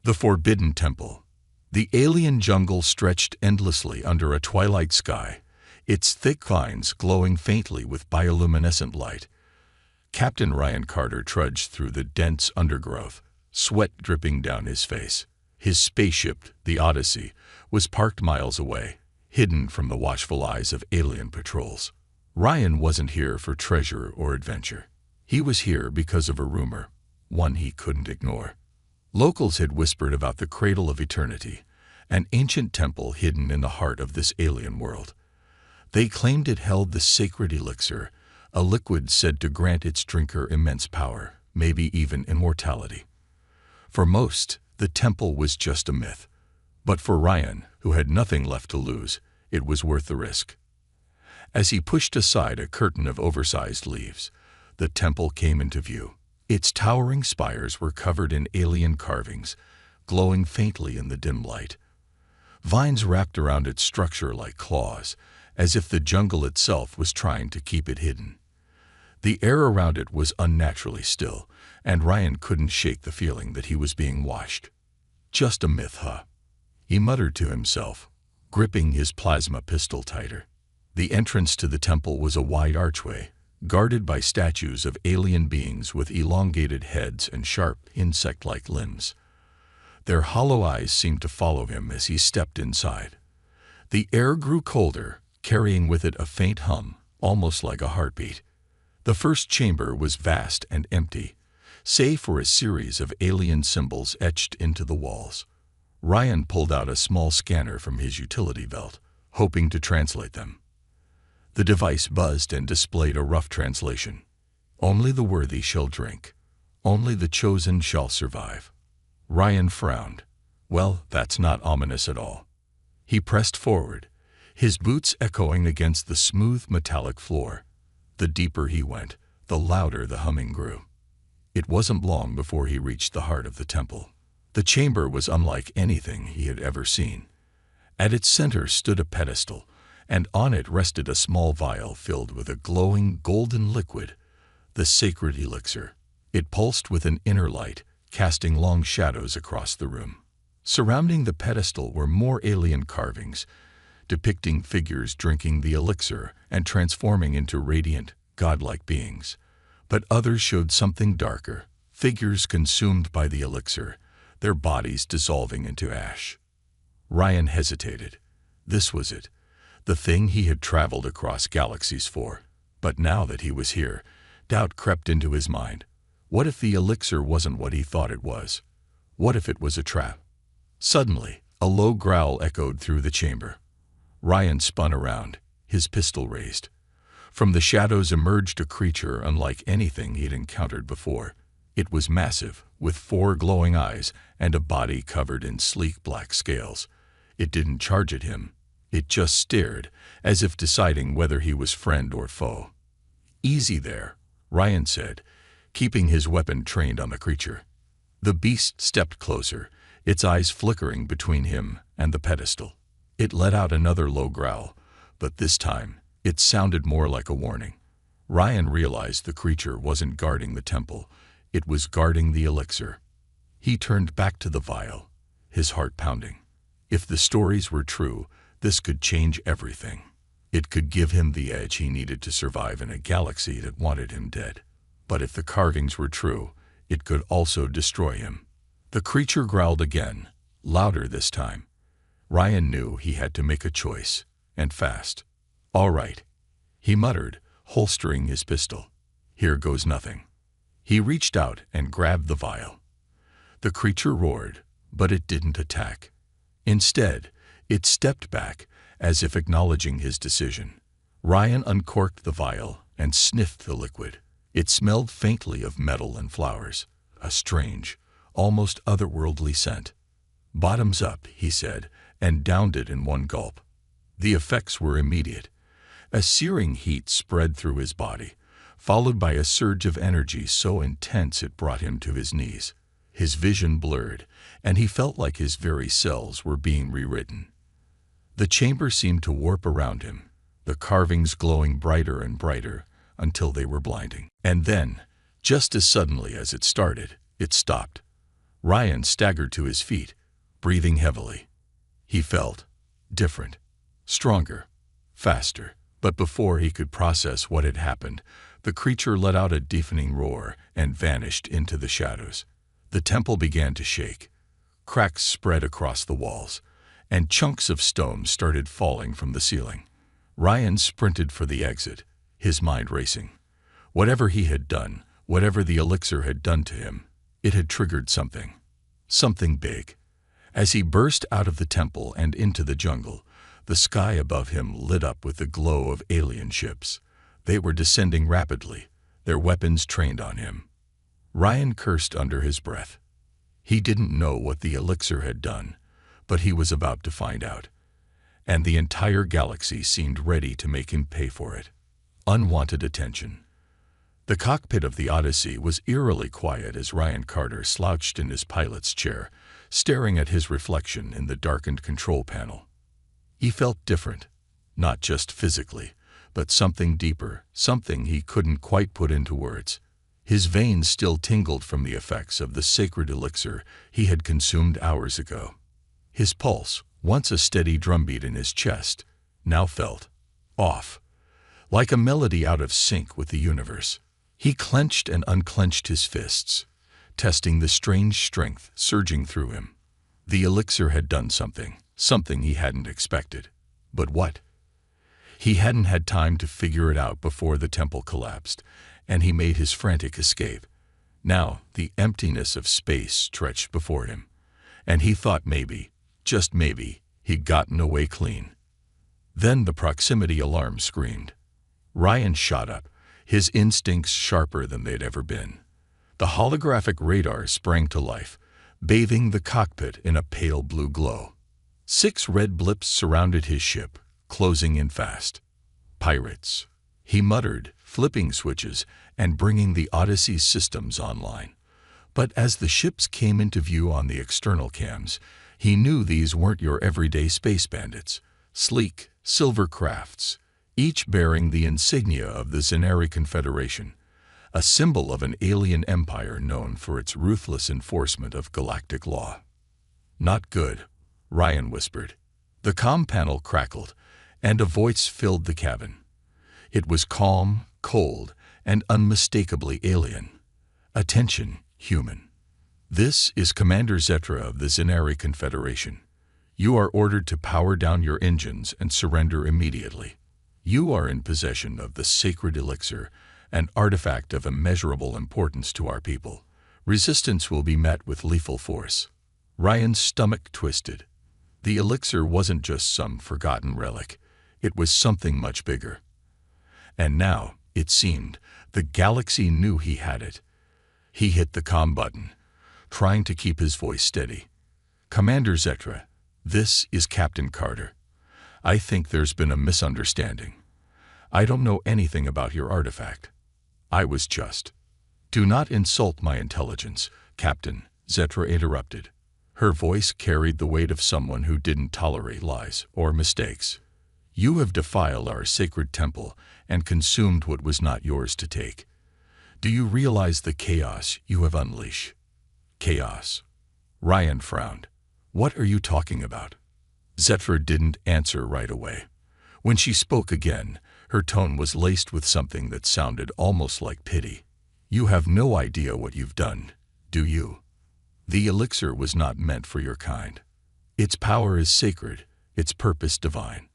The Forbidden Temple. The alien jungle stretched endlessly under a twilight sky, its thick vines glowing faintly with bioluminescent light. Captain Ryan Carter trudged through the dense undergrowth, sweat dripping down his face. His spaceship, the Odyssey, was parked miles away, hidden from the watchful eyes of alien patrols. Ryan wasn't here for treasure or adventure. He was here because of a rumor, one he couldn't ignore. Locals had whispered about the Cradle of Eternity, an ancient temple hidden in the heart of this alien world. They claimed it held the sacred Elixir, a liquid said to grant its drinker immense power, maybe even immortality. For most, the temple was just a myth. But for Ryan, who had nothing left to lose, it was worth the risk. As he pushed aside a curtain of oversized leaves, the temple came into view. Its towering spires were covered in alien carvings, glowing faintly in the dim light. Vines wrapped around its structure like claws, as if the jungle itself was trying to keep it hidden. The air around it was unnaturally still, and Ryan couldn't shake the feeling that he was being watched. Just a myth, huh? He muttered to himself, gripping his plasma pistol tighter. The entrance to the temple was a wide archway, guarded by statues of alien beings with elongated heads and sharp, insect-like limbs. Their hollow eyes seemed to follow him as he stepped inside. The air grew colder, carrying with it a faint hum, almost like a heartbeat. The first chamber was vast and empty, save for a series of alien symbols etched into the walls. Ryan pulled out a small scanner from his utility belt, hoping to translate them. The device buzzed and displayed a rough translation. Only the worthy shall drink. Only the chosen shall survive. Ryan frowned. Well, that's not ominous at all. He pressed forward, his boots echoing against the smooth metallic floor. The deeper he went, the louder the humming grew. It wasn't long before he reached the heart of the temple. The chamber was unlike anything he had ever seen. At its center stood a pedestal, and on it rested a small vial filled with a glowing golden liquid, the sacred elixir. It pulsed with an inner light, casting long shadows across the room. Surrounding the pedestal were more alien carvings, depicting figures drinking the elixir and transforming into radiant, godlike beings. But others showed something darker, figures consumed by the elixir, their bodies dissolving into ash. Ryan hesitated. This was it, the thing he had traveled across galaxies for. But now that he was here, doubt crept into his mind. What if the elixir wasn't what he thought it was? What if it was a trap? Suddenly, a low growl echoed through the chamber. Ryan spun around, his pistol raised. From the shadows emerged a creature unlike anything he'd encountered before. It was massive, with 4 glowing eyes and a body covered in sleek black scales. It didn't charge at him. It just stared, as if deciding whether he was friend or foe. "Easy there," Ryan said, keeping his weapon trained on the creature. The beast stepped closer, its eyes flickering between him and the pedestal. It let out another low growl, but this time, it sounded more like a warning. Ryan realized the creature wasn't guarding the temple, it was guarding the elixir. He turned back to the vial, his heart pounding. If the stories were true, this could change everything. It could give him the edge he needed to survive in a galaxy that wanted him dead. But if the carvings were true, it could also destroy him. The creature growled again, louder this time. Ryan knew he had to make a choice, and fast. "All right," he muttered, holstering his pistol. "Here goes nothing." He reached out and grabbed the vial. The creature roared, but it didn't attack. Instead, it stepped back, as if acknowledging his decision. Ryan uncorked the vial and sniffed the liquid. It smelled faintly of metal and flowers, a strange, almost otherworldly scent. "Bottoms up," he said, and downed it in one gulp. The effects were immediate. A searing heat spread through his body, followed by a surge of energy so intense it brought him to his knees. His vision blurred, and he felt like his very cells were being rewritten. The chamber seemed to warp around him, the carvings glowing brighter and brighter until they were blinding. And then, just as suddenly as it started, it stopped. Ryan staggered to his feet, breathing heavily. He felt different, stronger, faster. But before he could process what had happened, the creature let out a deafening roar and vanished into the shadows. The temple began to shake. Cracks spread across the walls, and chunks of stone started falling from the ceiling. Ryan sprinted for the exit, his mind racing. Whatever he had done, whatever the elixir had done to him, it had triggered something. Something big. As he burst out of the temple and into the jungle, the sky above him lit up with the glow of alien ships. They were descending rapidly, their weapons trained on him. Ryan cursed under his breath. He didn't know what the elixir had done, but he was about to find out. And the entire galaxy seemed ready to make him pay for it. Unwanted attention. The cockpit of the Odyssey was eerily quiet as Ryan Carter slouched in his pilot's chair, staring at his reflection in the darkened control panel. He felt different, not just physically, but something deeper, something he couldn't quite put into words. His veins still tingled from the effects of the sacred elixir he had consumed hours ago. His pulse, once a steady drumbeat in his chest, now felt off, like a melody out of sync with the universe. He clenched and unclenched his fists, testing the strange strength surging through him. The elixir had done something he hadn't expected. But what? He hadn't had time to figure it out before the temple collapsed, and he made his frantic escape. Now the emptiness of space stretched before him, and he thought maybe, just maybe, he'd gotten away clean. Then the proximity alarm screamed. Ryan shot up, his instincts sharper than they'd ever been. The holographic radar sprang to life, bathing the cockpit in a pale blue glow. 6 red blips surrounded his ship, closing in fast. Pirates, he muttered, flipping switches and bringing the Odyssey's systems online. But as the ships came into view on the external cams, he knew these weren't your everyday space bandits. Sleek, silver crafts, each bearing the insignia of the Zenari Confederation, a symbol of an alien empire known for its ruthless enforcement of galactic law. Not good, Ryan whispered. The comm panel crackled, and a voice filled the cabin. It was calm, cold, and unmistakably alien. Attention, human. This is Commander Zetra of the Zenari Confederation. You are ordered to power down your engines and surrender immediately. You are in possession of the sacred elixir, an artifact of immeasurable importance to our people. Resistance will be met with lethal force. Ryan's stomach twisted. The elixir wasn't just some forgotten relic. It was something much bigger. And now, it seemed, the galaxy knew he had it. He hit the comm button, trying to keep his voice steady. Commander Zetra, this is Captain Carter. I think there's been a misunderstanding. I don't know anything about your artifact. I was just. Do not insult my intelligence, Captain, Zetra interrupted. Her voice carried the weight of someone who didn't tolerate lies or mistakes. You have defiled our sacred temple and consumed what was not yours to take. Do you realize the chaos you have unleashed? Chaos. Ryan frowned. What are you talking about? Zetra didn't answer right away. When she spoke again, her tone was laced with something that sounded almost like pity. You have no idea what you've done, do you? The elixir was not meant for your kind. Its power is sacred, its purpose divine.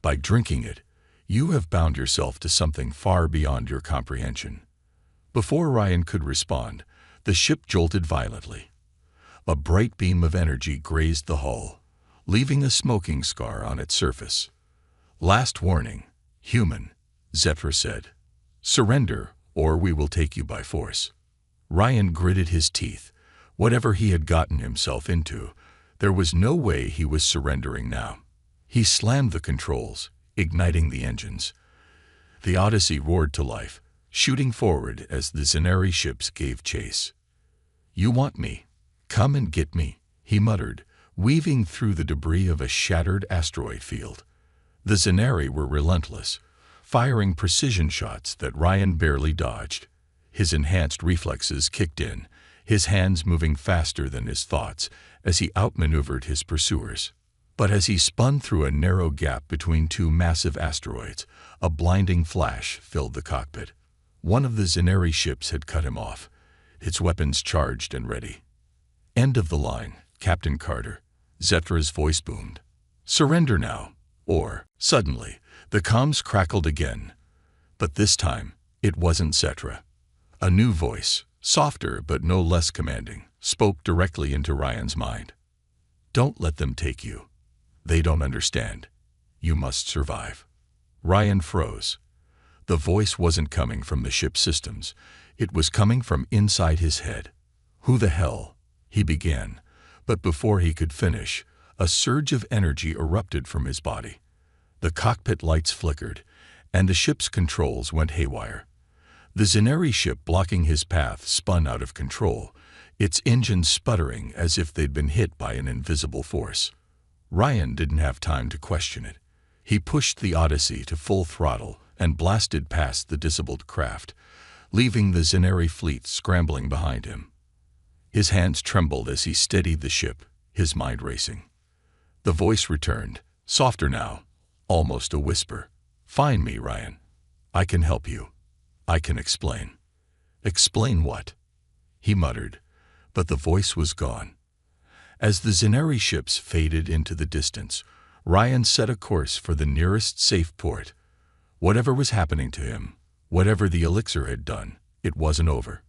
By drinking it, you have bound yourself to something far beyond your comprehension. Before Ryan could respond, the ship jolted violently. A bright beam of energy grazed the hull, leaving a smoking scar on its surface. Last warning, human, Zetra said. Surrender, or we will take you by force. Ryan gritted his teeth. Whatever he had gotten himself into, there was no way he was surrendering now. He slammed the controls, igniting the engines. The Odyssey roared to life, shooting forward as the Zenari ships gave chase. You want me? Come and get me, he muttered, weaving through the debris of a shattered asteroid field. The Zenari were relentless, firing precision shots that Ryan barely dodged. His enhanced reflexes kicked in, his hands moving faster than his thoughts as he outmaneuvered his pursuers. But as he spun through a narrow gap between two massive asteroids, a blinding flash filled the cockpit. One of the Zenari ships had cut him off, its weapons charged and ready. "End of the line, Captain Carter," Zetra's voice boomed. "Surrender now, or..." Suddenly, the comms crackled again. But this time, it wasn't Zetra. A new voice, softer but no less commanding, spoke directly into Ryan's mind. "Don't let them take you. They don't understand. You must survive." Ryan froze. The voice wasn't coming from the ship's systems. It was coming from inside his head. "Who the hell?" he began, but before he could finish, a surge of energy erupted from his body. The cockpit lights flickered, and the ship's controls went haywire. The Zenari ship blocking his path spun out of control, its engines sputtering as if they'd been hit by an invisible force. Ryan didn't have time to question it. He pushed the Odyssey to full throttle and blasted past the disabled craft, leaving the Zenari fleet scrambling behind him. His hands trembled as he steadied the ship, his mind racing. The voice returned, softer now, almost a whisper. "Find me, Ryan. I can help you. I can explain." "Explain what?" he muttered, but the voice was gone. As the Zenari ships faded into the distance, Ryan set a course for the nearest safe port. Whatever was happening to him, whatever the Elixir had done, it wasn't over.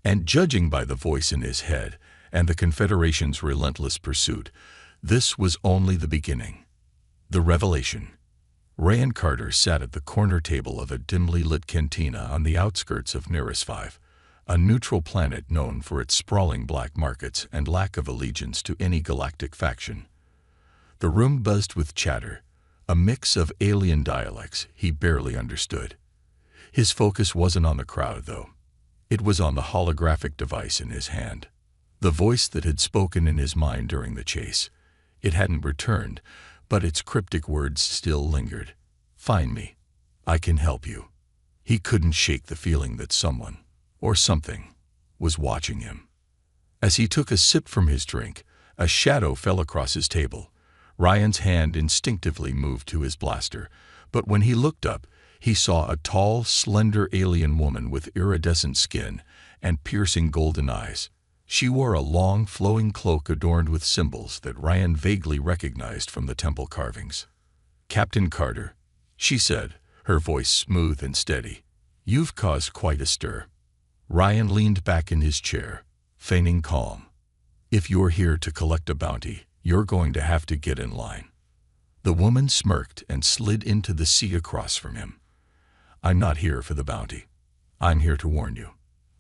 And judging by the voice in his head and the Confederation's relentless pursuit, this was only the beginning. The revelation. Ryan Carter sat at the corner table of a dimly lit cantina on the outskirts of Neris 5, a neutral planet known for its sprawling black markets and lack of allegiance to any galactic faction. The room buzzed with chatter, a mix of alien dialects he barely understood. His focus wasn't on the crowd, though. It was on the holographic device in his hand. The voice that had spoken in his mind during the chase. It hadn't returned, but its cryptic words still lingered. "Find me. I can help you." He couldn't shake the feeling that someone, or something, was watching him. As he took a sip from his drink, a shadow fell across his table. Ryan's hand instinctively moved to his blaster, but when he looked up, he saw a tall, slender alien woman with iridescent skin and piercing golden eyes. She wore a long, flowing cloak adorned with symbols that Ryan vaguely recognized from the temple carvings. "Captain Carter," she said, her voice smooth and steady, "you've caused quite a stir." Ryan leaned back in his chair, feigning calm. "If you're here to collect a bounty, you're going to have to get in line." The woman smirked and slid into the seat across from him. "I'm not here for the bounty. I'm here to warn you.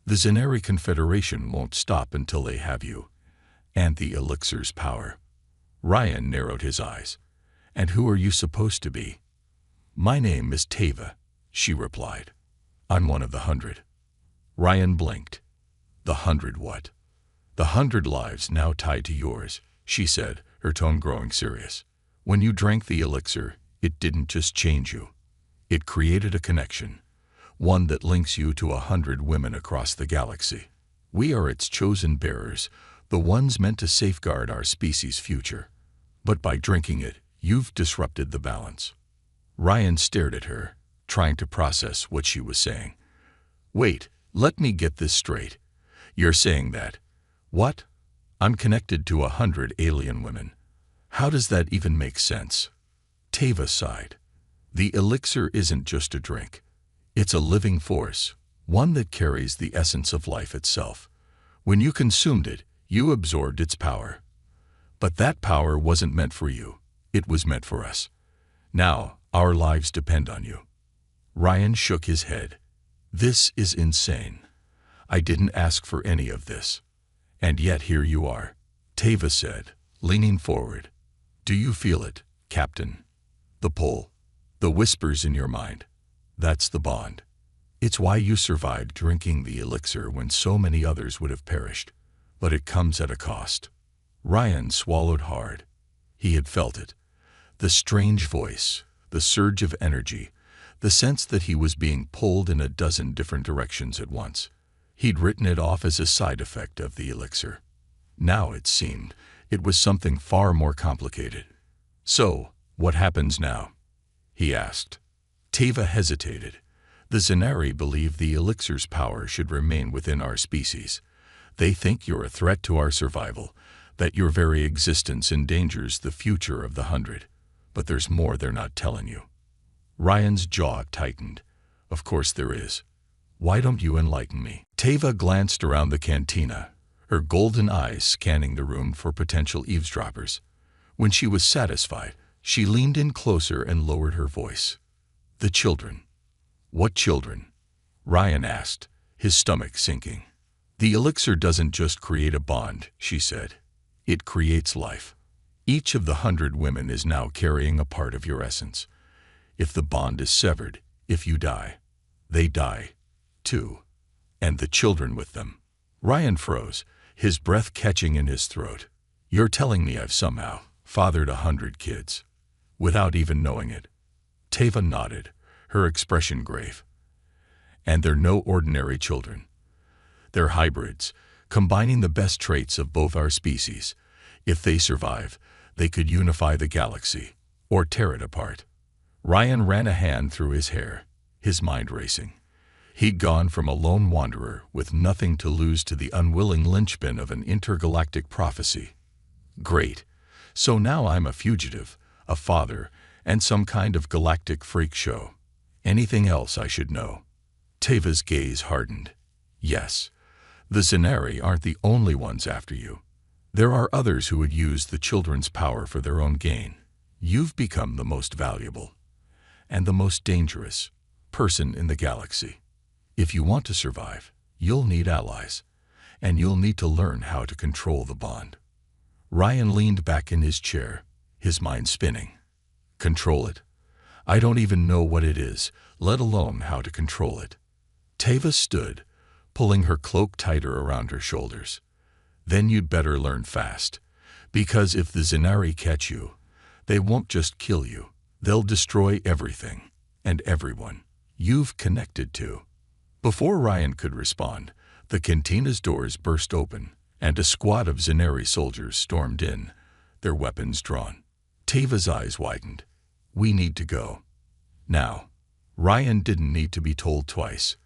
The Zenari Confederation won't stop until they have you, and the Elixir's power." Ryan narrowed his eyes. "And who are you supposed to be?" "My name is Teva," she replied. "I'm one of the 100. Ryan blinked. "The 100 what?" "The 100 lives now tied to yours," she said, her tone growing serious. "When you drank the Elixir, it didn't just change you. It created a connection. One that links you to 100 women across the galaxy. We are its chosen bearers, the ones meant to safeguard our species' future. But by drinking it, you've disrupted the balance." Ryan stared at her, trying to process what she was saying. "Wait, let me get this straight. You're saying that... What? I'm connected to 100 alien women. How does that even make sense?" Teva sighed. "The Elixir isn't just a drink. It's a living force, one that carries the essence of life itself. When you consumed it, you absorbed its power. But that power wasn't meant for you. It was meant for us. Now, our lives depend on you." Ryan shook his head. "This is insane. I didn't ask for any of this. And yet here you are," Teva said, leaning forward. "Do you feel it, Captain? The pull, the whispers in your mind. That's the bond. It's why you survived drinking the Elixir when so many others would have perished. But it comes at a cost." Ryan swallowed hard. He had felt it. The strange voice, the surge of energy, the sense that he was being pulled in a dozen different directions at once. He'd written it off as a side effect of the elixir. Now it seemed it was something far more complicated. "So, what happens now?" he asked. Teva hesitated. "The Zenari believe the elixir's power should remain within our species. They think you're a threat to our survival, that your very existence endangers the future of the 100. But there's more they're not telling you." Ryan's jaw tightened. "Of course there is. Why don't you enlighten me?" Teva glanced around the cantina, her golden eyes scanning the room for potential eavesdroppers. When she was satisfied, she leaned in closer and lowered her voice. "The children." "What children?" Ryan asked, his stomach sinking. "The elixir doesn't just create a bond," she said. "It creates life. Each of the 100 women is now carrying a part of your essence. If the bond is severed, if you die, they die, too. And the children with them." Ryan froze, his breath catching in his throat. "You're telling me I've somehow fathered 100 kids, without even knowing it?" Teva nodded, her expression grave. "And they're no ordinary children. They're hybrids, combining the best traits of both our species. If they survive, they could unify the galaxy, or tear it apart." Ryan ran a hand through his hair, his mind racing. He'd gone from a lone wanderer with nothing to lose to the unwilling linchpin of an intergalactic prophecy. Great. So now I'm a fugitive, a father, and some kind of galactic freak show. Anything else I should know? Teva's gaze hardened. "Yes. The Zenari aren't the only ones after you. There are others who would use the children's power for their own gain. You've become the most valuable and the most dangerous person in the galaxy. If you want to survive, you'll need allies, and you'll need to learn how to control the bond." Ryan leaned back in his chair, his mind spinning. "Control it? I don't even know what it is, let alone how to control it." Teva stood, pulling her cloak tighter around her shoulders. "Then you'd better learn fast, because if the Zenari catch you, they won't just kill you. They'll destroy everything and everyone you've connected to." Before Ryan could respond, the cantina's doors burst open, and a squad of Zenari soldiers stormed in, their weapons drawn. Teva's eyes widened. "We need to go. Now." Ryan didn't need to be told twice.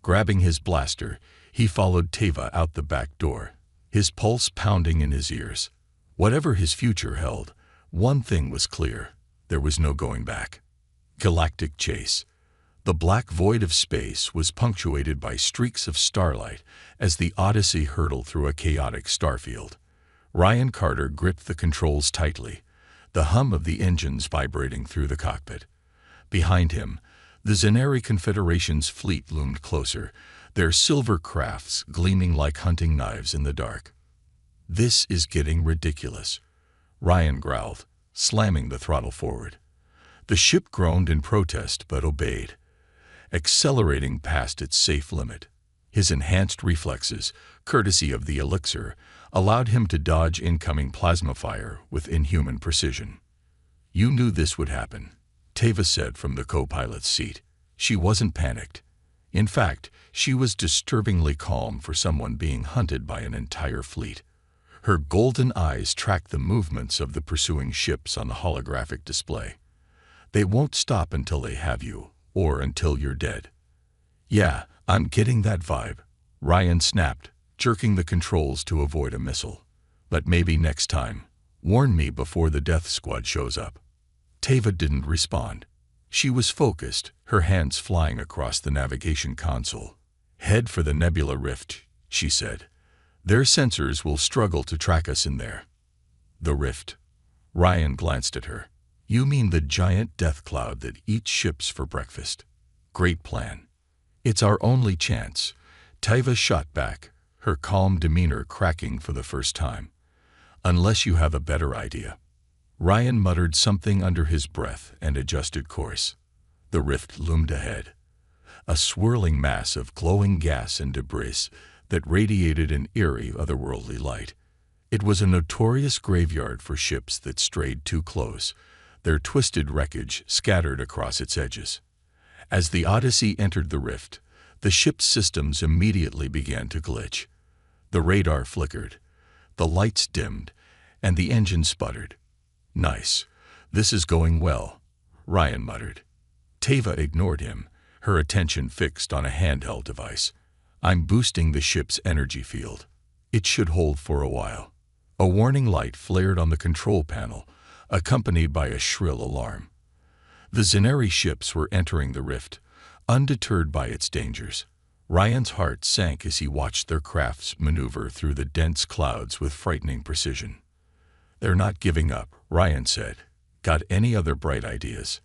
Grabbing his blaster, he followed Teva out the back door, his pulse pounding in his ears. Whatever his future held, one thing was clear. There was no going back. Galactic chase. The black void of space was punctuated by streaks of starlight as the Odyssey hurtled through a chaotic starfield. Ryan Carter gripped the controls tightly, the hum of the engines vibrating through the cockpit. Behind him, the Zenari Confederation's fleet loomed closer, their silver crafts gleaming like hunting knives in the dark. "This is getting ridiculous," Ryan growled, slamming the throttle forward. The ship groaned in protest but obeyed, accelerating past its safe limit. His enhanced reflexes, courtesy of the elixir, allowed him to dodge incoming plasma fire with inhuman precision. "You knew this would happen," Teva said from the co-pilot's seat. She wasn't panicked. In fact, she was disturbingly calm for someone being hunted by an entire fleet. Her golden eyes tracked the movements of the pursuing ships on the holographic display. "They won't stop until they have you, or until you're dead." "Yeah, I'm getting that vibe," Ryan snapped, jerking the controls to avoid a missile. "But maybe next time, warn me before the death squad shows up." Teva didn't respond. She was focused, her hands flying across the navigation console. "Head for the nebula rift," she said. "Their sensors will struggle to track us in there." "The rift?" Ryan glanced at her. "You mean the giant death cloud that eats ships for breakfast? Great plan. It's our only chance." Teva shot back, her calm demeanor cracking for the first time. "Unless you have a better idea." Ryan muttered something under his breath and adjusted course. The rift loomed ahead, a swirling mass of glowing gas and debris that radiated an eerie, otherworldly light. It was a notorious graveyard for ships that strayed too close, their twisted wreckage scattered across its edges. As the Odyssey entered the rift, The ship's systems immediately began to glitch. The radar flickered, the lights dimmed, and the engine sputtered. "Nice. This is going well," Ryan muttered. Teva ignored him, her attention fixed on a handheld device. "I'm boosting the ship's energy field. It should hold for a while." A warning light flared on the control panel, accompanied by a shrill alarm. The Zenari ships were entering the rift, undeterred by its dangers. Ryan's heart sank as he watched their crafts maneuver through the dense clouds with frightening precision. "They're not giving up," Ryan said. "Got any other bright ideas?"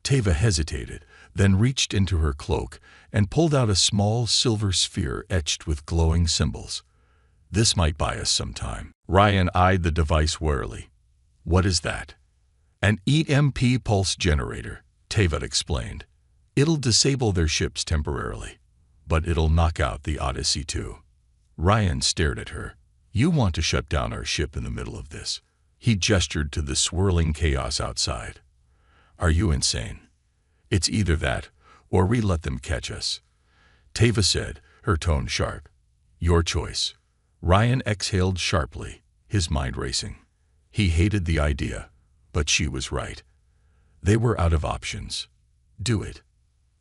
Teva hesitated, then reached into her cloak and pulled out a small silver sphere etched with glowing symbols. "This might buy us some time." Ryan eyed the device warily. "What is that?" "An EMP pulse generator," Teva explained. "It'll disable their ships temporarily, but it'll knock out the Odyssey too." Ryan stared at her. "You want to shut down our ship in the middle of this?" He gestured to the swirling chaos outside. "Are you insane? It's either that, or we let them catch us." Teva said, her tone sharp. "Your choice." Ryan exhaled sharply, his mind racing. He hated the idea, but she was right. They were out of options. "Do it."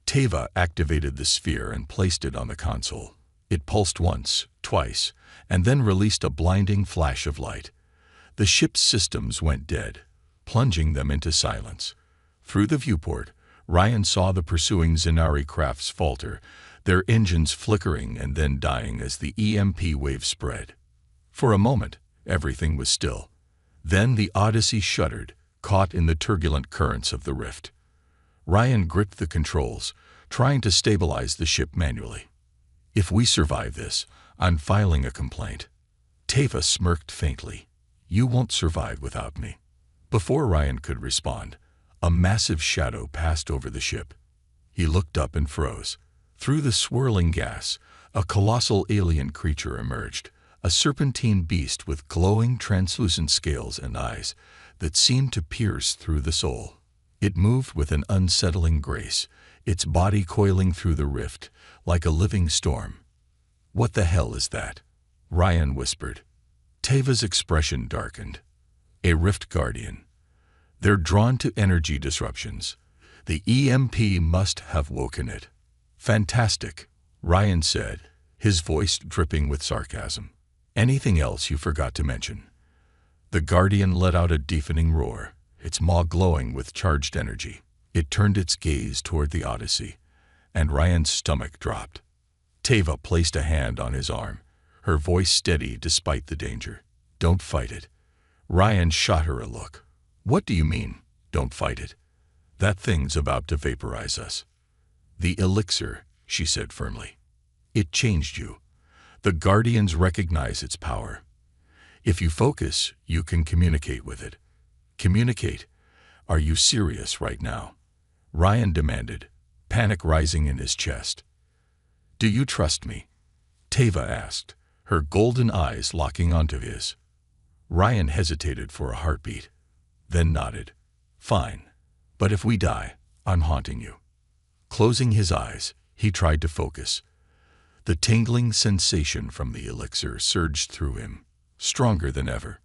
Teva activated the sphere and placed it on the console. It pulsed once, twice, and then released a blinding flash of light. The ship's systems went dead, plunging them into silence. Through the viewport, Ryan saw the pursuing Zenari crafts falter, their engines flickering and then dying as the EMP wave spread. For a moment, everything was still. Then the Odyssey shuddered, caught in the turbulent currents of the rift. Ryan gripped the controls, trying to stabilize the ship manually. "If we survive this, I'm filing a complaint." Teva smirked faintly. "You won't survive without me." Before Ryan could respond, a massive shadow passed over the ship. He looked up and froze. Through the swirling gas, a colossal alien creature emerged, a serpentine beast with glowing, translucent scales and eyes that seemed to pierce through the soul. It moved with an unsettling grace, its body coiling through the rift like a living storm. "What the hell is that?" Ryan whispered. Teva's expression darkened. "A Rift Guardian. They're drawn to energy disruptions. The EMP must have woken it." "Fantastic," Ryan said, his voice dripping with sarcasm. "Anything else you forgot to mention?" The Guardian let out a deafening roar, its maw glowing with charged energy. It turned its gaze toward the Odyssey, and Ryan's stomach dropped. Teva placed a hand on his arm, her voice steady despite the danger. "Don't fight it." Ryan shot her a look. "What do you mean, don't fight it?" "That thing's about to vaporize us." "The Elixir," she said firmly. "It changed you. The Guardians recognize its power. If you focus, you can communicate with it." "Communicate? Are you serious right now?" Ryan demanded, panic rising in his chest. "Do you trust me?" Teva asked, her golden eyes locking onto his. Ryan hesitated for a heartbeat, then nodded. "Fine. But if we die, I'm haunting you." Closing his eyes, he tried to focus. The tingling sensation from the elixir surged through him, stronger than ever.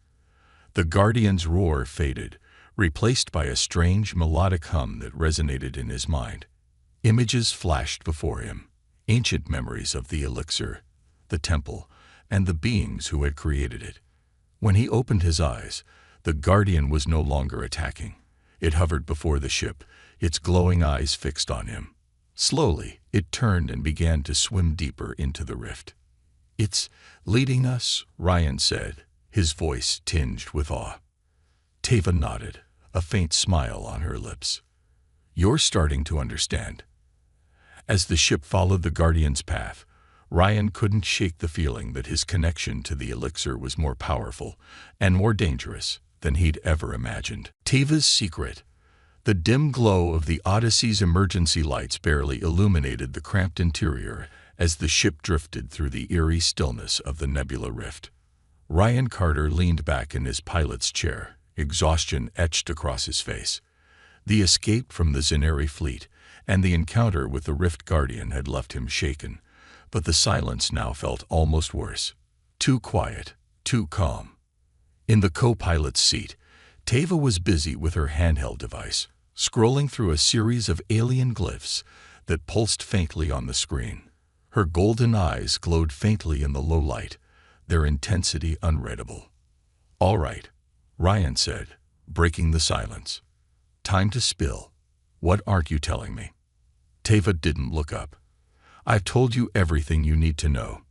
The Guardian's roar faded, replaced by a strange melodic hum that resonated in his mind. Images flashed before him, ancient memories of the elixir, the temple, and the beings who had created it. When he opened his eyes, the Guardian was no longer attacking. It hovered before the ship, its glowing eyes fixed on him. Slowly, it turned and began to swim deeper into the rift. "It's leading us," Ryan said, his voice tinged with awe. Teva nodded, a faint smile on her lips. "You're starting to understand." As the ship followed the Guardian's path, Ryan couldn't shake the feeling that his connection to the elixir was more powerful and more dangerous than he'd ever imagined. Teva's secret. The dim glow of the Odyssey's emergency lights barely illuminated the cramped interior as the ship drifted through the eerie stillness of the nebula rift. Ryan Carter leaned back in his pilot's chair, exhaustion etched across his face. The escape from the Zenari fleet and the encounter with the Rift Guardian had left him shaken, but the silence now felt almost worse. Too quiet, too calm. In the co-pilot's seat, Teva was busy with her handheld device, scrolling through a series of alien glyphs that pulsed faintly on the screen. Her golden eyes glowed faintly in the low light, their intensity unreadable. "All right," Ryan said, breaking the silence. "Time to spill. What aren't you telling me?" Teva didn't look up. "I've told you everything you need to know."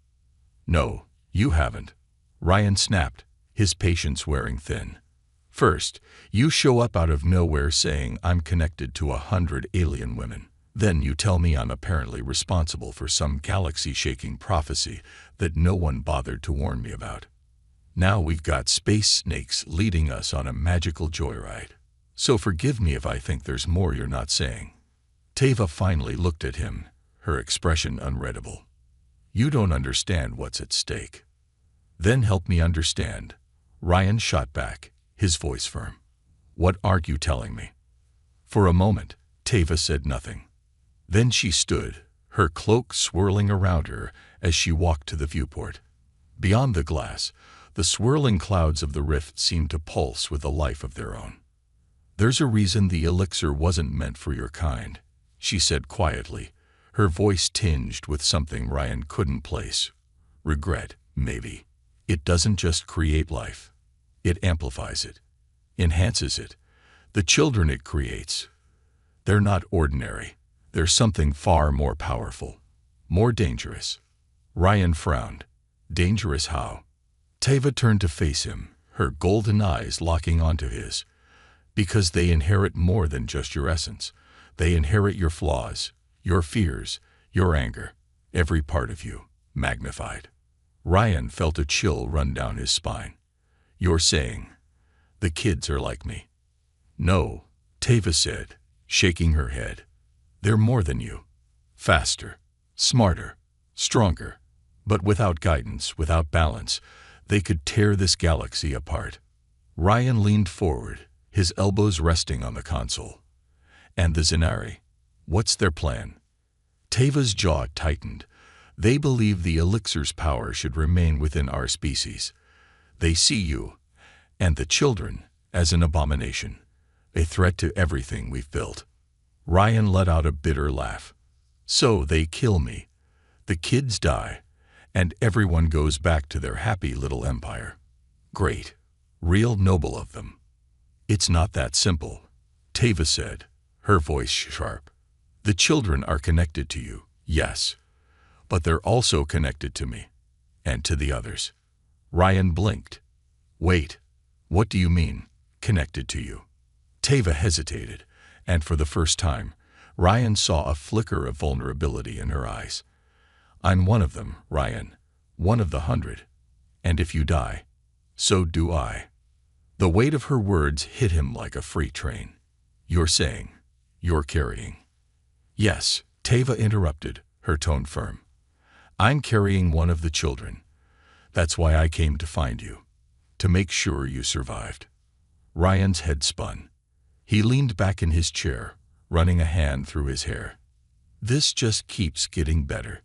"No, you haven't," Ryan snapped, his patience wearing thin. "First, you show up out of nowhere saying I'm connected to 100 alien women. Then you tell me I'm apparently responsible for some galaxy-shaking prophecy that no one bothered to warn me about. Now we've got space snakes leading us on a magical joyride. So forgive me if I think there's more you're not saying." Teva finally looked at him, her expression unreadable. "You don't understand what's at stake." "Then help me understand," Ryan shot back, his voice firm. "What aren't you telling me?" For a moment, Teva said nothing. Then she stood, her cloak swirling around her as she walked to the viewport. Beyond the glass, the swirling clouds of the rift seemed to pulse with a life of their own. "There's a reason the elixir wasn't meant for your kind," she said quietly, her voice tinged with something Ryan couldn't place. "Regret, maybe. It doesn't just create life. It amplifies it, enhances it. The children it creates, they're not ordinary. They're something far more powerful, more dangerous." Ryan frowned. "Dangerous how?" Teva turned to face him, her golden eyes locking onto his. "Because they inherit more than just your essence. They inherit your flaws, your fears, your anger, every part of you, magnified." Ryan felt a chill run down his spine. "You're saying the kids are like me?" "No," Teva said, shaking her head. "They're more than you. Faster, smarter, stronger. But without guidance, without balance, they could tear this galaxy apart." Ryan leaned forward, his elbows resting on the console. "And the Zenari? What's their plan?" Teva's jaw tightened. "They believe the elixir's power should remain within our species. They see you, and the children, as an abomination, a threat to everything we've built." Ryan let out a bitter laugh. "So they kill me. The kids die, and everyone goes back to their happy little empire. Great. Real noble of them." "It's not that simple," Teva said, her voice sharp. "The children are connected to you, yes. But they're also connected to me, and to the others." Ryan blinked. "Wait, what do you mean, connected to you?" Teva hesitated, and for the first time, Ryan saw a flicker of vulnerability in her eyes. "I'm one of them, Ryan, one of the 100. And if you die, so do I." The weight of her words hit him like a freight train. "You're saying, you're carrying." "Yes," Teva interrupted, her tone firm. "I'm carrying one of the children. That's why I came to find you, to make sure you survived." Ryan's head spun. He leaned back in his chair, running a hand through his hair. "This just keeps getting better."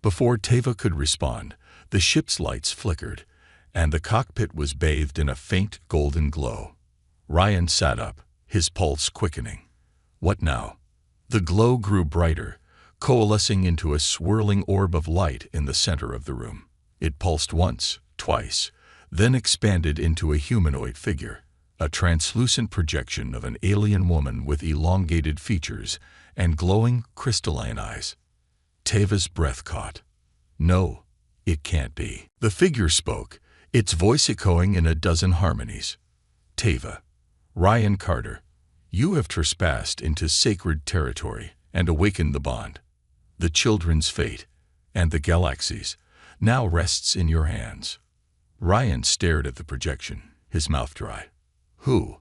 Before Teva could respond, the ship's lights flickered, and the cockpit was bathed in a faint golden glow. Ryan sat up, his pulse quickening. "What now?" The glow grew brighter, coalescing into a swirling orb of light in the center of the room. It pulsed once, twice, then expanded into a humanoid figure, a translucent projection of an alien woman with elongated features and glowing, crystalline eyes. Teva's breath caught. "No, it can't be." The figure spoke, its voice echoing in a dozen harmonies. "Teva, Ryan Carter, you have trespassed into sacred territory and awakened the bond. The children's fate, and the galaxy's, now rests in your hands." Ryan stared at the projection, his mouth dry. "Who?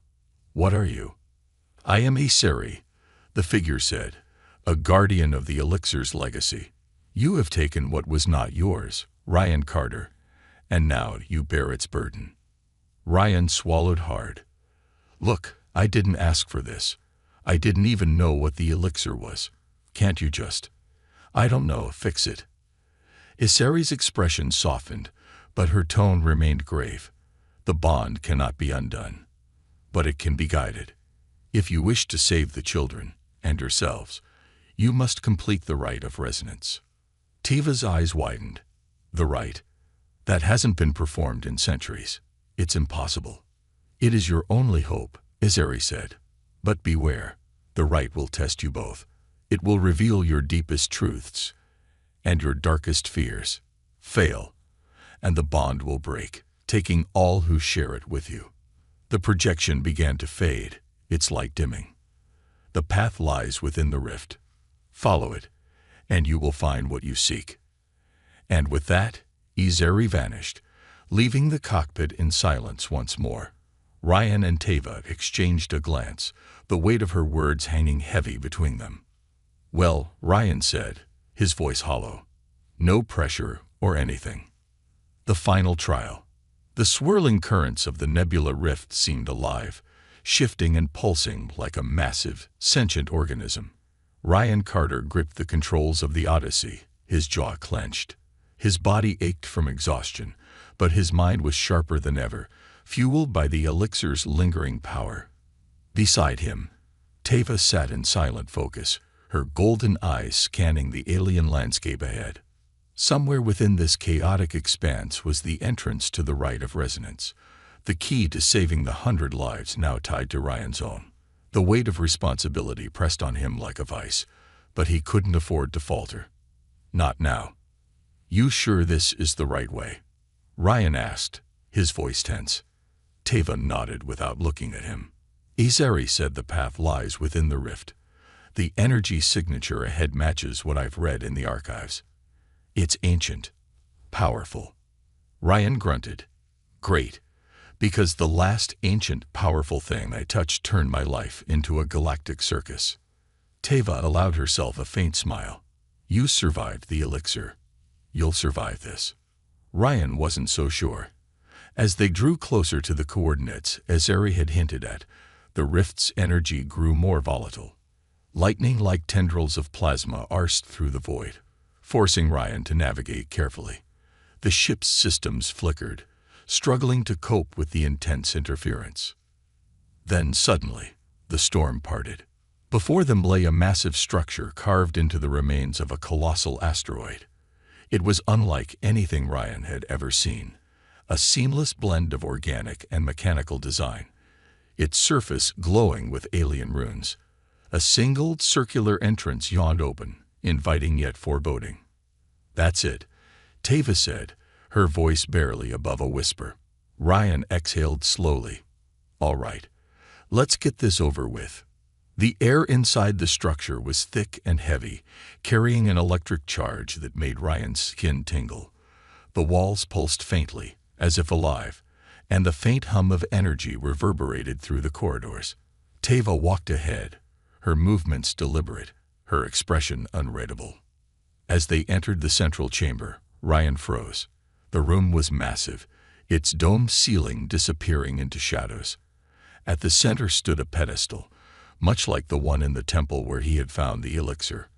What are you?" "I am Iseri," the figure said, "a guardian of the elixir's legacy. You have taken what was not yours, Ryan Carter, and now you bear its burden." Ryan swallowed hard. "Look, I didn't ask for this. I didn't even know what the elixir was. Can't you just, I don't know, fix it? Isari's expression softened, but her tone remained grave. The bond cannot be undone, but it can be guided. If you wish to save the children and yourselves, you must complete the rite of resonance. Teva's eyes widened. The rite? That hasn't been performed in centuries. It's impossible. It is your only hope, Isari said. But beware, the rite will test you both. It will reveal your deepest truths and your darkest fears. Fail, and the bond will break, taking all who share it with you. The projection began to fade, its light dimming. The path lies within the rift. Follow it, and you will find what you seek. And with that, Isari vanished, leaving the cockpit in silence once more. Ryan and Teva exchanged a glance, the weight of her words hanging heavy between them. Well, Ryan said, his voice hollow. No pressure or anything. The final trial. The swirling currents of the nebula rift seemed alive, shifting and pulsing like a massive, sentient organism. Ryan Carter gripped the controls of the Odyssey, his jaw clenched. His body ached from exhaustion, but his mind was sharper than ever, fueled by the Elixir's lingering power. Beside him, Teva sat in silent focus, her golden eyes scanning the alien landscape ahead. Somewhere within this chaotic expanse was the entrance to the rite of resonance, the key to saving the 100 lives now tied to Ryan's own. The weight of responsibility pressed on him like a vice, but he couldn't afford to falter. Not now. You sure this is the right way? Ryan asked, his voice tense. Teva nodded without looking at him. Isari said the path lies within the rift. The energy signature ahead matches what I've read in the archives. It's ancient, powerful. Ryan grunted. Great, because the last ancient, powerful thing I touched turned my life into a galactic circus. Teva allowed herself a faint smile. You survived the elixir. You'll survive this. Ryan wasn't so sure. As they drew closer to the coordinates Isari had hinted at, the rift's energy grew more volatile. Lightning-like tendrils of plasma arced through the void, forcing Ryan to navigate carefully. The ship's systems flickered, struggling to cope with the intense interference. Then suddenly, the storm parted. Before them lay a massive structure carved into the remains of a colossal asteroid. It was unlike anything Ryan had ever seen, a seamless blend of organic and mechanical design, its surface glowing with alien runes. A single circular entrance yawned open, inviting yet foreboding. That's it, Teva said, her voice barely above a whisper. Ryan exhaled slowly. All right, let's get this over with. The air inside the structure was thick and heavy, carrying an electric charge that made Ryan's skin tingle. The walls pulsed faintly, as if alive, and the faint hum of energy reverberated through the corridors. Teva walked ahead, her movements deliberate, her expression unreadable. As they entered the central chamber, Ryan froze. The room was massive, its domed ceiling disappearing into shadows. At the center stood a pedestal, much like the one in the temple where he had found the elixir.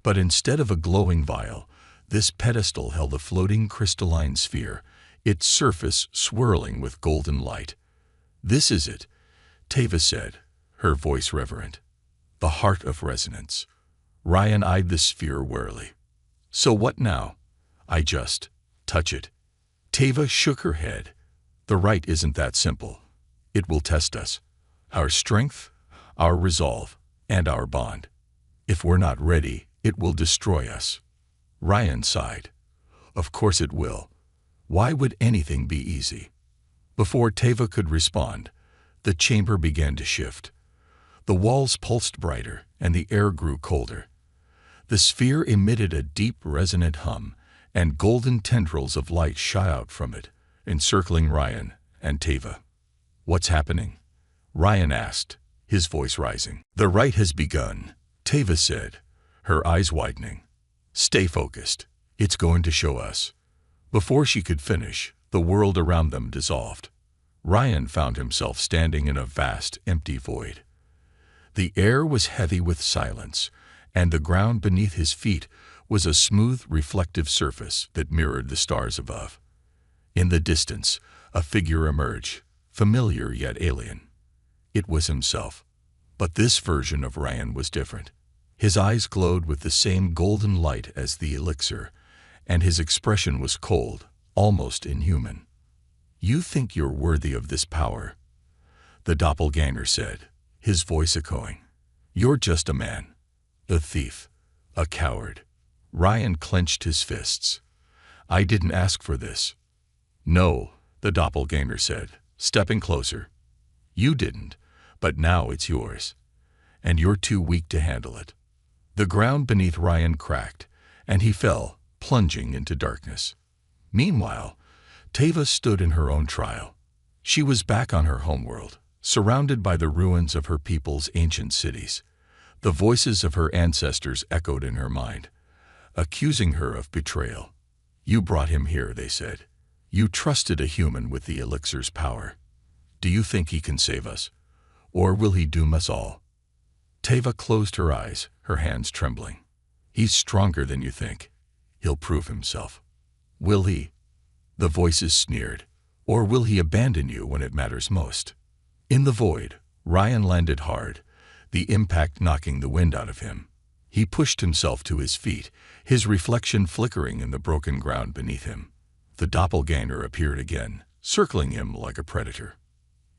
But instead of a glowing vial, this pedestal held a floating crystalline sphere, its surface swirling with golden light. This is it, Teva said, her voice reverent. The heart of resonance. Ryan eyed the sphere warily. So what now? I just touch it. Teva shook her head. The rite isn't that simple. It will test us. Our strength, our resolve, and our bond. If we're not ready, it will destroy us. Ryan sighed. Of course it will. Why would anything be easy? Before Teva could respond, the chamber began to shift. The walls pulsed brighter, and the air grew colder. The sphere emitted a deep, resonant hum, and golden tendrils of light shot out from it, encircling Ryan and Teva. What's happening? Ryan asked, his voice rising. The rite has begun, Teva said, her eyes widening. Stay focused. It's going to show us. Before she could finish, the world around them dissolved. Ryan found himself standing in a vast, empty void. The air was heavy with silence, and the ground beneath his feet was a smooth, reflective surface that mirrored the stars above. In the distance, a figure emerged, familiar yet alien. It was himself. But this version of Ryan was different. His eyes glowed with the same golden light as the elixir, and his expression was cold, almost inhuman. "You think you're worthy of this power," the doppelganger said, his voice echoing. "You're just a man, a thief, a coward." Ryan clenched his fists. "I didn't ask for this." "No," the doppelganger said, stepping closer. "You didn't, but now it's yours. And you're too weak to handle it." The ground beneath Ryan cracked, and he fell, plunging into darkness. Meanwhile, Teva stood in her own trial. She was back on her homeworld, surrounded by the ruins of her people's ancient cities. The voices of her ancestors echoed in her mind, accusing her of betrayal. "You brought him here," they said. "You trusted a human with the elixir's power. Do you think he can save us? Or will he doom us all?" Teva closed her eyes, her hands trembling. "He's stronger than you think. He'll prove himself." "Will he?" The voices sneered. "Or will he abandon you when it matters most?" In the void, Ryan landed hard, the impact knocking the wind out of him. He pushed himself to his feet, his reflection flickering in the broken ground beneath him. The doppelganger appeared again, circling him like a predator.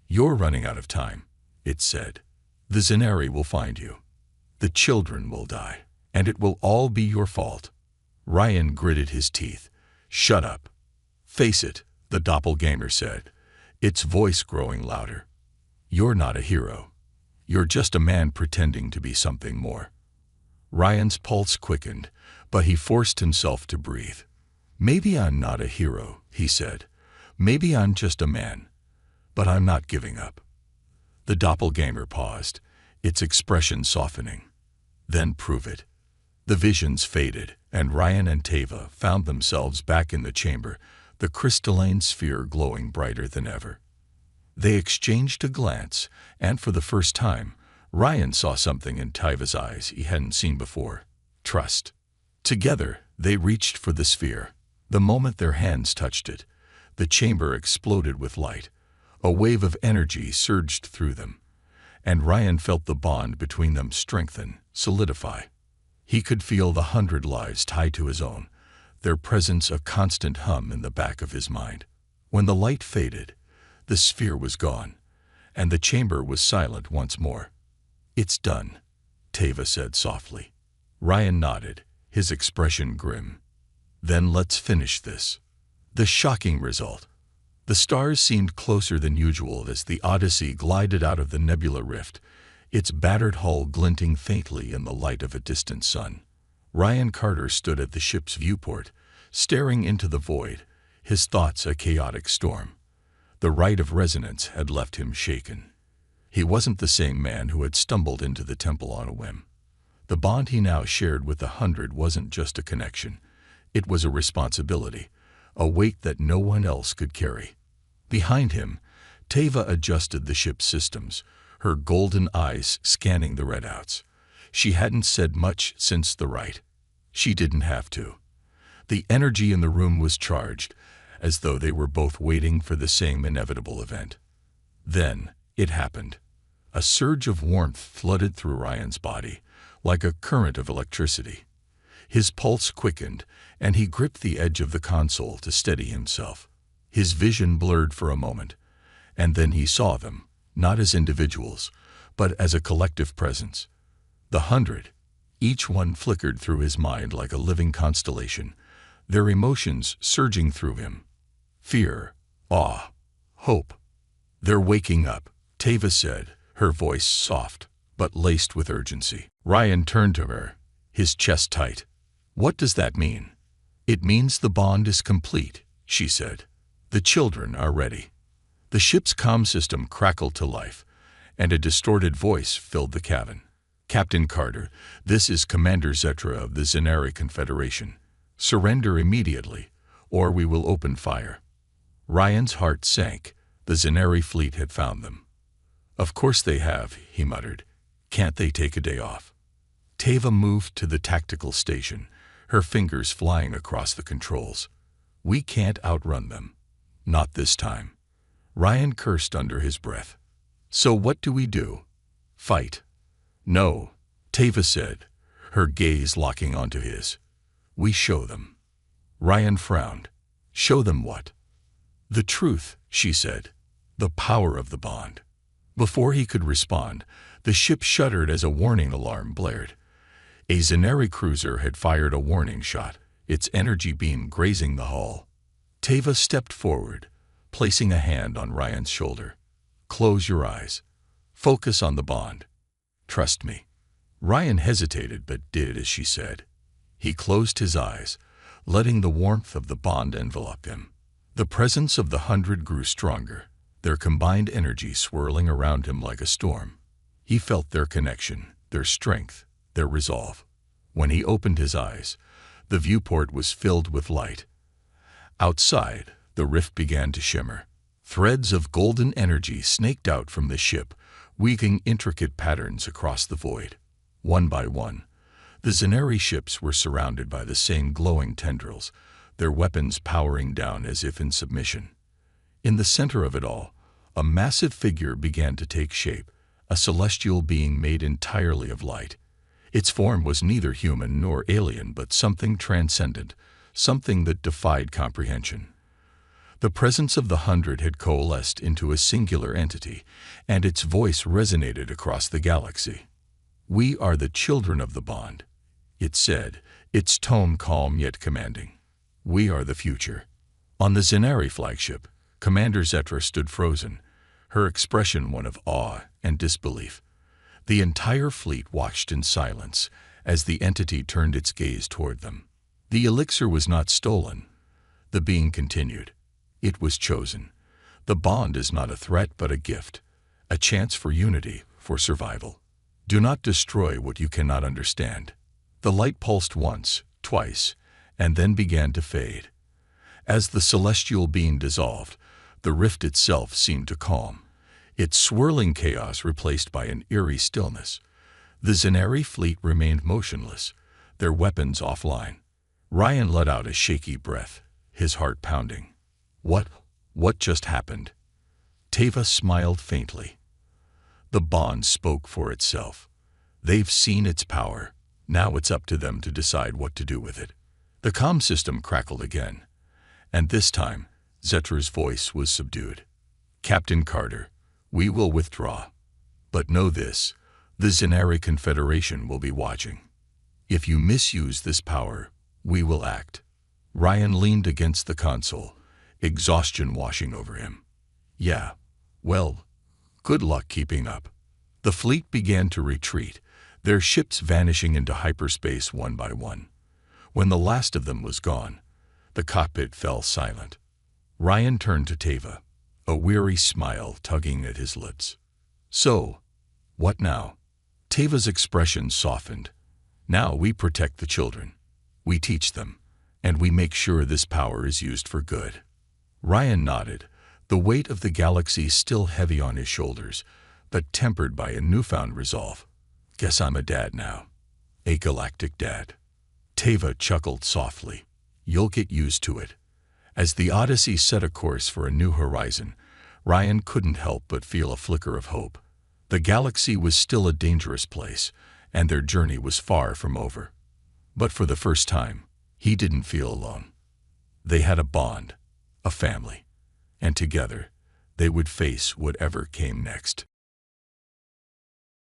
"You're running out of time," it said. "The Zenari will find you. The children will die, and it will all be your fault." Ryan gritted his teeth. "Shut up." "Face it," the doppelganger said, its voice growing louder. "You're not a hero. You're just a man pretending to be something more." Ryan's pulse quickened, but he forced himself to breathe. "Maybe I'm not a hero," he said. "Maybe I'm just a man. But I'm not giving up." The doppelganger paused, its expression softening. "Then prove it." The visions faded, and Ryan and Teva found themselves back in the chamber, the crystalline sphere glowing brighter than ever. They exchanged a glance, and for the first time, Ryan saw something in Teva's eyes he hadn't seen before: trust. Together, they reached for the sphere. The moment their hands touched it, the chamber exploded with light. A wave of energy surged through them, and Ryan felt the bond between them strengthen, solidify. He could feel the 100 lives tied to his own, their presence a constant hum in the back of his mind. When the light faded, the sphere was gone, and the chamber was silent once more. "It's done," Teva said softly. Ryan nodded, his expression grim. "Then let's finish this." The shocking result. The stars seemed closer than usual as the Odyssey glided out of the nebula rift, its battered hull glinting faintly in the light of a distant sun. Ryan Carter stood at the ship's viewport, staring into the void, his thoughts a chaotic storm. The rite of resonance had left him shaken. He wasn't the same man who had stumbled into the temple on a whim. The bond he now shared with the 100 wasn't just a connection. It was a responsibility, a weight that no one else could carry. Behind him, Teva adjusted the ship's systems, her golden eyes scanning the readouts. She hadn't said much since the rite. She didn't have to. The energy in the room was charged, as though they were both waiting for the same inevitable event. Then it happened. A surge of warmth flooded through Ryan's body, like a current of electricity. His pulse quickened, and he gripped the edge of the console to steady himself. His vision blurred for a moment, and then he saw them, not as individuals, but as a collective presence. The 100, each one flickered through his mind like a living constellation, their emotions surging through him. Fear, awe, hope. "They're waking up," Teva said, her voice soft, but laced with urgency. Ryan turned to her, his chest tight. "What does that mean?" "It means the bond is complete," she said. "The children are ready." The ship's comm system crackled to life, and a distorted voice filled the cabin. "Captain Carter, this is Commander Zetra of the Zenari Confederation. Surrender immediately, or we will open fire." Ryan's heart sank. The Zenari fleet had found them. "Of course they have," he muttered. "Can't they take a day off?" Teva moved to the tactical station, her fingers flying across the controls. We can't outrun them. Not this time. Ryan cursed under his breath. So what do we do? Fight? No, Teva said, her gaze locking onto his. We show them. Ryan frowned. Show them what? The truth, she said. The power of the bond. Before he could respond, the ship shuddered as a warning alarm blared. A Zenari cruiser had fired a warning shot, its energy beam grazing the hull. Teva stepped forward, placing a hand on Ryan's shoulder. Close your eyes. Focus on the bond. Trust me. Ryan hesitated but did as she said. He closed his eyes, letting the warmth of the bond envelop him. The presence of the 100 grew stronger, their combined energy swirling around him like a storm. He felt their connection, their strength, their resolve. When he opened his eyes, the viewport was filled with light. Outside, the rift began to shimmer. Threads of golden energy snaked out from the ship, weaving intricate patterns across the void. One by one, the Zenari ships were surrounded by the same glowing tendrils, their weapons powering down as if in submission. In the center of it all, a massive figure began to take shape, a celestial being made entirely of light. Its form was neither human nor alien but something transcendent, something that defied comprehension. The presence of the 100 had coalesced into a singular entity, and its voice resonated across the galaxy. We are the children of the bond, it said, its tone calm yet commanding. We are the future. On the Zenari flagship, Commander Zetra stood frozen, her expression one of awe and disbelief. The entire fleet watched in silence as the entity turned its gaze toward them. The elixir was not stolen. The being continued. It was chosen. The bond is not a threat but a gift, a chance for unity, for survival. Do not destroy what you cannot understand. The light pulsed once, twice, and then began to fade. As the celestial being dissolved, the rift itself seemed to calm, its swirling chaos replaced by an eerie stillness. The Zenari fleet remained motionless, their weapons offline. Ryan let out a shaky breath, his heart pounding. What just happened? Teva smiled faintly. The bond spoke for itself. They've seen its power. Now it's up to them to decide what to do with it. The comm system crackled again, and this time, Zetra's voice was subdued. Captain Carter, we will withdraw. But know this, the Zenari Confederation will be watching. If you misuse this power, we will act. Ryan leaned against the console, exhaustion washing over him. Yeah, well, good luck keeping up. The fleet began to retreat, their ships vanishing into hyperspace one by one. When the last of them was gone, the cockpit fell silent. Ryan turned to Teva, a weary smile tugging at his lips. So, what now? Teva's expression softened. Now we protect the children. We teach them, and we make sure this power is used for good. Ryan nodded, the weight of the galaxy still heavy on his shoulders, but tempered by a newfound resolve. Guess I'm a dad now. A galactic dad. Teva chuckled softly. You'll get used to it. As the Odyssey set a course for a new horizon, Ryan couldn't help but feel a flicker of hope. The galaxy was still a dangerous place, and their journey was far from over. But for the first time, he didn't feel alone. They had a bond, a family, and together they would face whatever came next.